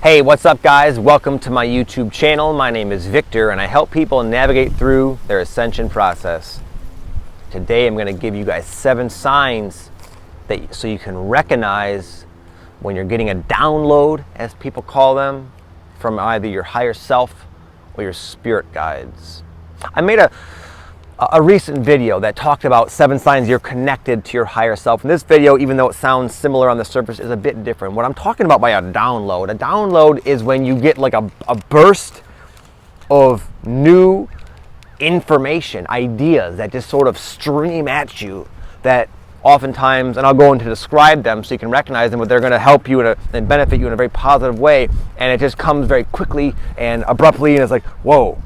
Hey, what's up guys? Welcome to my YouTube channel. My name is Victor and I help people navigate through their ascension process. Today I'm going to give you guys 7 signs so you can recognize when you're getting a download, as people call them, from either your higher self or your spirit guides. I made a recent video that talked about 7 signs you're connected to your higher self. And this video, even though it sounds similar on the surface, is a bit different. What I'm talking about by a download is when you get like a burst of new information, ideas that just sort of stream at you, that oftentimes, and I'll go into describe them so you can recognize them, but they're going to help you and benefit you in a very positive way, and it just comes very quickly and abruptly, and it's like, whoa.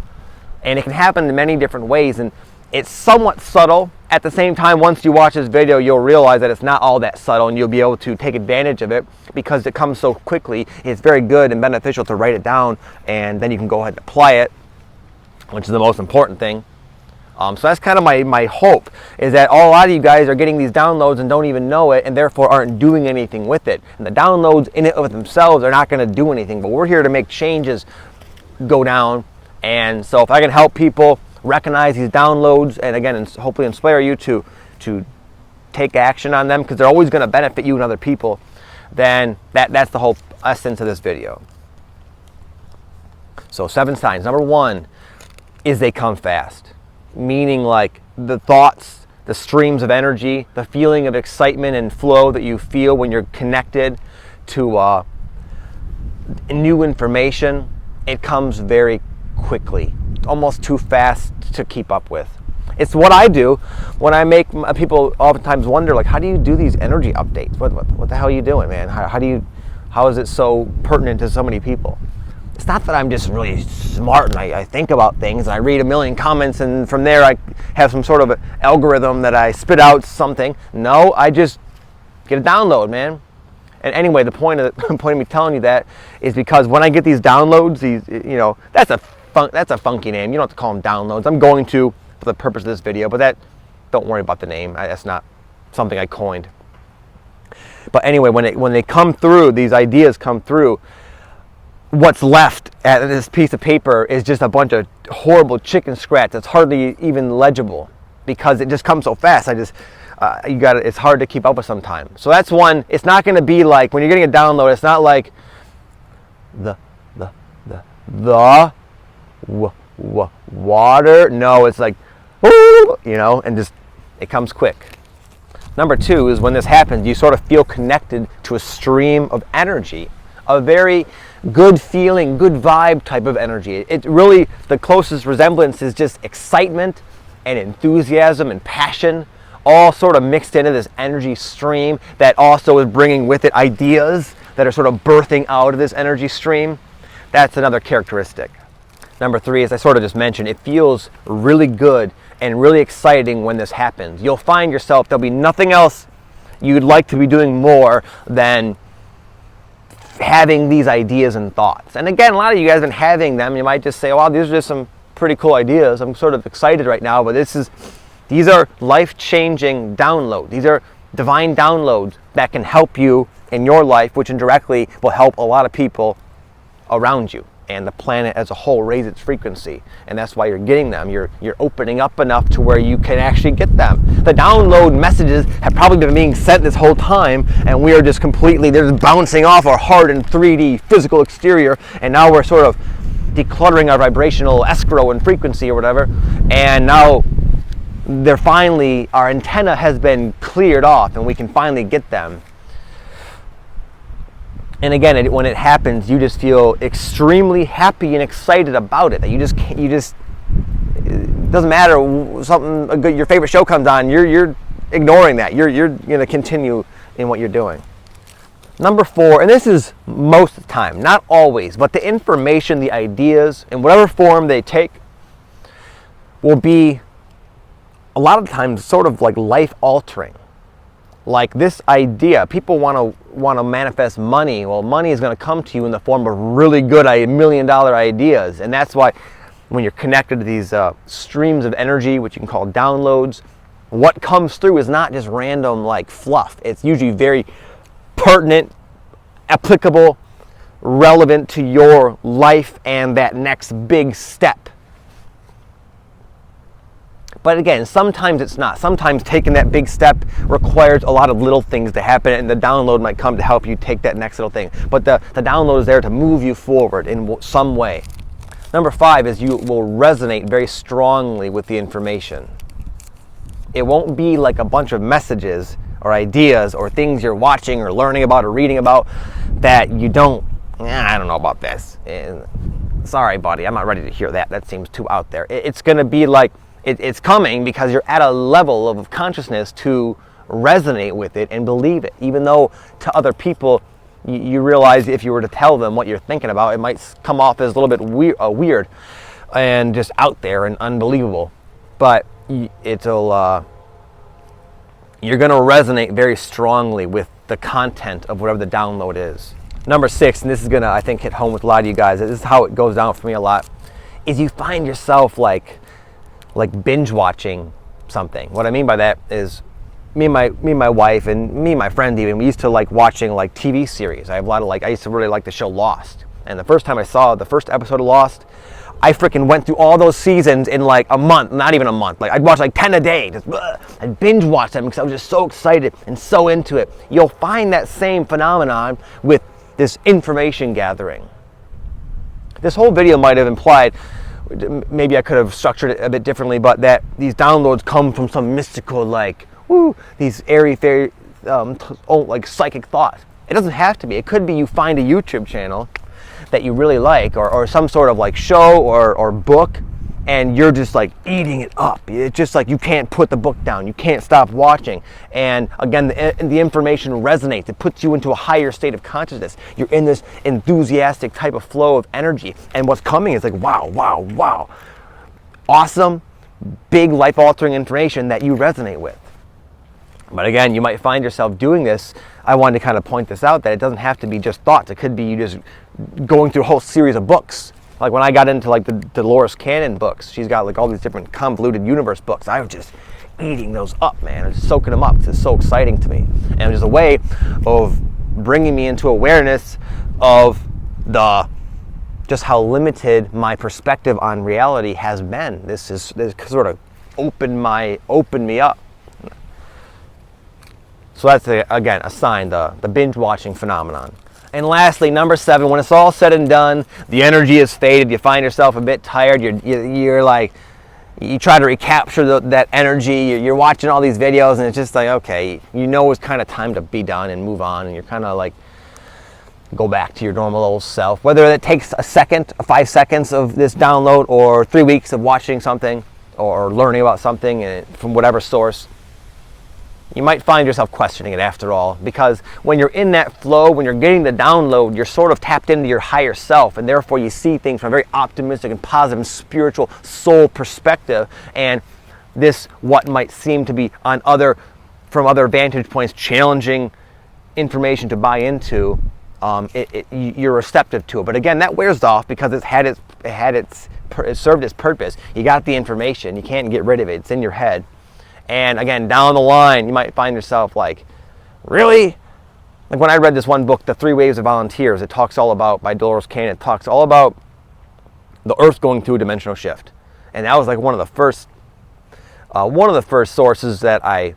And it can happen in many different ways, and it's somewhat subtle. At the same time, once you watch this video, you'll realize that it's not all that subtle, and you'll be able to take advantage of it because it comes so quickly. It's very good and beneficial to write it down, and then you can go ahead and apply it, which is the most important thing. So that's kind of my hope, is that a lot of you guys are getting these downloads and don't even know it, and therefore aren't doing anything with it. And the downloads in it of themselves are not going to do anything, but we're here to make changes go down. And so if I can help people recognize these downloads, and again, hopefully inspire you to take action on them, because they're always going to benefit you and other people, then that's the whole essence of this video. So 7 signs. Number 1 is they come fast, meaning like the thoughts, the streams of energy, the feeling of excitement and flow that you feel when you're connected to new information. It comes very quickly, almost too fast to keep up with. It's what I do when I make people oftentimes wonder, like, how do you do these energy updates? What the hell are you doing, man? How is it so pertinent to so many people? It's not that I'm just really smart and I think about things and I read a million comments and from there I have some sort of algorithm that I spit out something. No, I just get a download, man. And anyway, the point of me telling you that is because when I get these downloads, that's a funky name. You don't have to call them downloads. I'm going to, for the purpose of this video, but don't worry about the name. That's not something I coined. But anyway, when they come through, these ideas come through, what's left at this piece of paper is just a bunch of horrible chicken scratch that's hardly even legible because it just comes so fast. It's hard to keep up with sometimes. So that's one. It's not going to be like, when you're getting a download, it's not like water. No, it's like, and just, it comes quick. Number 2 is when this happens, you sort of feel connected to a stream of energy, a very good feeling, good vibe type of energy. It really, the closest resemblance is just excitement and enthusiasm and passion, all sort of mixed into this energy stream that also is bringing with it ideas that are sort of birthing out of this energy stream. That's another characteristic. Number 3, as I sort of just mentioned, it feels really good and really exciting when this happens. You'll find yourself, there'll be nothing else you'd like to be doing more than having these ideas and thoughts. And again, a lot of you guys have been having them. You might just say, wow, these are just some pretty cool ideas. I'm sort of excited right now, but these are life-changing downloads. These are divine downloads that can help you in your life, which indirectly will help a lot of people around you and the planet as a whole raise its frequency. And that's why you're getting them. You're opening up enough to where you can actually get them. The download messages have probably been being sent this whole time, and we are just they're just bouncing off our hardened 3D physical exterior, and now we're sort of decluttering our vibrational escrow and frequency or whatever, and now our antenna has been cleared off and we can finally get them. And again, when it happens, you just feel extremely happy and excited about it. That it doesn't matter, your favorite show comes on, you're ignoring that. You're going to continue in what you're doing. Number 4, and this is most of the time, not always, but the information, the ideas, in whatever form they take, will be a lot of times sort of like life-altering. Like this idea, people want to manifest money. Well, money is going to come to you in the form of really good $1 million ideas, and that's why when you're connected to these streams of energy, which you can call downloads, what comes through is not just random like fluff. It's usually very pertinent, applicable, relevant to your life and that next big step. But again, sometimes it's not. Sometimes taking that big step requires a lot of little things to happen, and the download might come to help you take that next little thing. But the download is there to move you forward in some way. Number 5 is you will resonate very strongly with the information. It won't be like a bunch of messages or ideas or things you're watching or learning about or reading about that you don't, I don't know about this. Sorry, buddy, I'm not ready to hear that. That seems too out there. It's going to be like, it's coming because you're at a level of consciousness to resonate with it and believe it. Even though to other people, you realize if you were to tell them what you're thinking about, it might come off as a little bit weird and just out there and unbelievable. But you're going to resonate very strongly with the content of whatever the download is. Number 6, and this is going to, I think, hit home with a lot of you guys, this is how it goes down for me a lot, is you find yourself like binge watching something. What I mean by that is me and my wife and me and my friend even, we used to like watching like TV series. I have a lot of I used to really like the show Lost. And the first time I saw the first episode of Lost, I freaking went through all those seasons in like a month, not even a month. Like I'd watch like 10 a day. I'd binge watch them because I was just so excited and so into it. You'll find that same phenomenon with this information gathering. This whole video might have implied, maybe I could have structured it a bit differently, but that these downloads come from some mystical, like, these airy-fairy, like psychic thoughts. It doesn't have to be. It could be you find a YouTube channel that you really like, or some sort of like show or book, and you're just like eating it up. It's just like you can't put the book down. You can't stop watching. And again, the information resonates. It puts you into a higher state of consciousness. You're in this enthusiastic type of flow of energy. And what's coming is like, wow, wow, wow. Awesome, big life-altering information that you resonate with. But again, you might find yourself doing this. I wanted to kind of point this out, that it doesn't have to be just thoughts. It could be you just going through a whole series of books. Like when I got into like the Dolores Cannon books, she's got like all these different convoluted universe books. I was just eating those up, man. I was just soaking them up. It's so exciting to me. And it was a way of bringing me into awareness of just how limited my perspective on reality has been. This sort of opened me up. So that's, again, a sign, the binge watching phenomenon. And lastly, number 7, when it's all said and done, the energy is faded, you find yourself a bit tired, you're like, you try to recapture that energy, you're watching all these videos, and it's just like, okay, you know it's kind of time to be done and move on, and you're kind of like, go back to your normal old self. Whether it takes a second, 5 seconds of this download, or 3 weeks of watching something, or learning about something from whatever source, you might find yourself questioning it after all, because when you're in that flow, when you're getting the download, you're sort of tapped into your higher self, and therefore you see things from a very optimistic and positive and spiritual soul perspective. And this, what might seem to be from other vantage points, challenging information to buy into, you're receptive to it. But again, that wears off because it served its purpose. You got the information, you can't get rid of it. It's in your head. And again, down the line, you might find yourself like, really? Like when I read this one book, The 3 Waves of Volunteers, it talks all about, by Dolores Cannon, it talks all about the Earth going through a dimensional shift. And that was like one of the first sources that I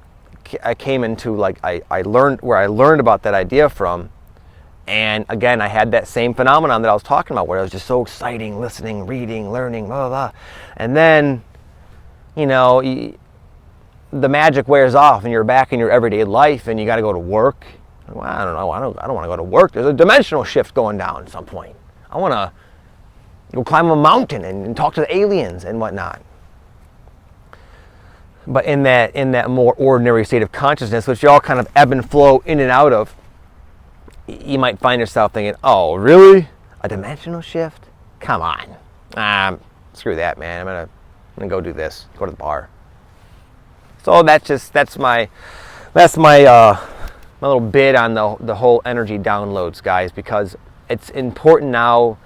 came into, like I learned about that idea from. And again, I had that same phenomenon that I was talking about, where it was just so exciting, listening, reading, learning, blah, blah, blah. And then, the magic wears off and you're back in your everyday life and you got to go to work. Well, I don't know. I don't want to go to work. There's a dimensional shift going down at some point. I want to go climb a mountain and talk to the aliens and whatnot. But in that more ordinary state of consciousness, which you all kind of ebb and flow in and out of, you might find yourself thinking, oh, really? A dimensional shift? Come on. Screw that, man. I'm gonna go do this. Go to the bar. So that's my little bit on the whole energy downloads, guys, because it's important now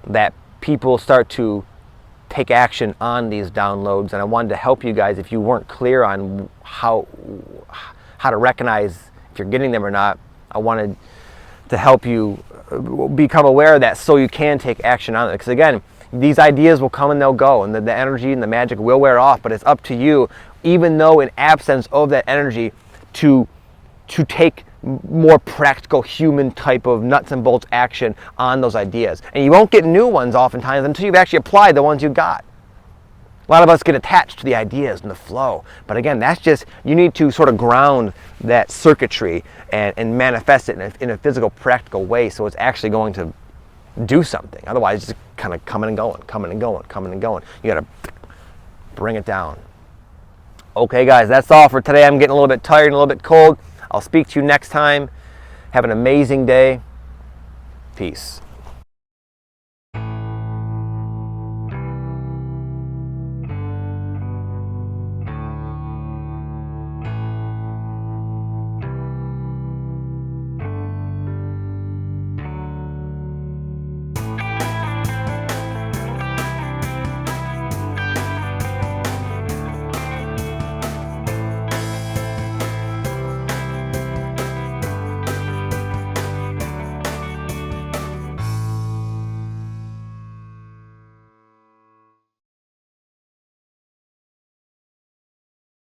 that people start to take action on these downloads, and I wanted to help you guys if you weren't clear on how to recognize if you're getting them or not. I wanted to help you become aware of that so you can take action on it. Because again, these ideas will come and they'll go, and the energy and the magic will wear off, but it's up to you, even though in absence of that energy, to take more practical human type of nuts and bolts action on those ideas. And you won't get new ones oftentimes until you've actually applied the ones you got. A lot of us get attached to the ideas and the flow. But again, that's just, you need to sort of ground that circuitry and manifest it in a physical, practical way so it's actually going to do something. Otherwise, it's just kind of coming and going, coming and going, coming and going. You got to bring it down. Okay, guys, that's all for today. I'm getting a little bit tired and a little bit cold. I'll speak to you next time. Have an amazing day. Peace.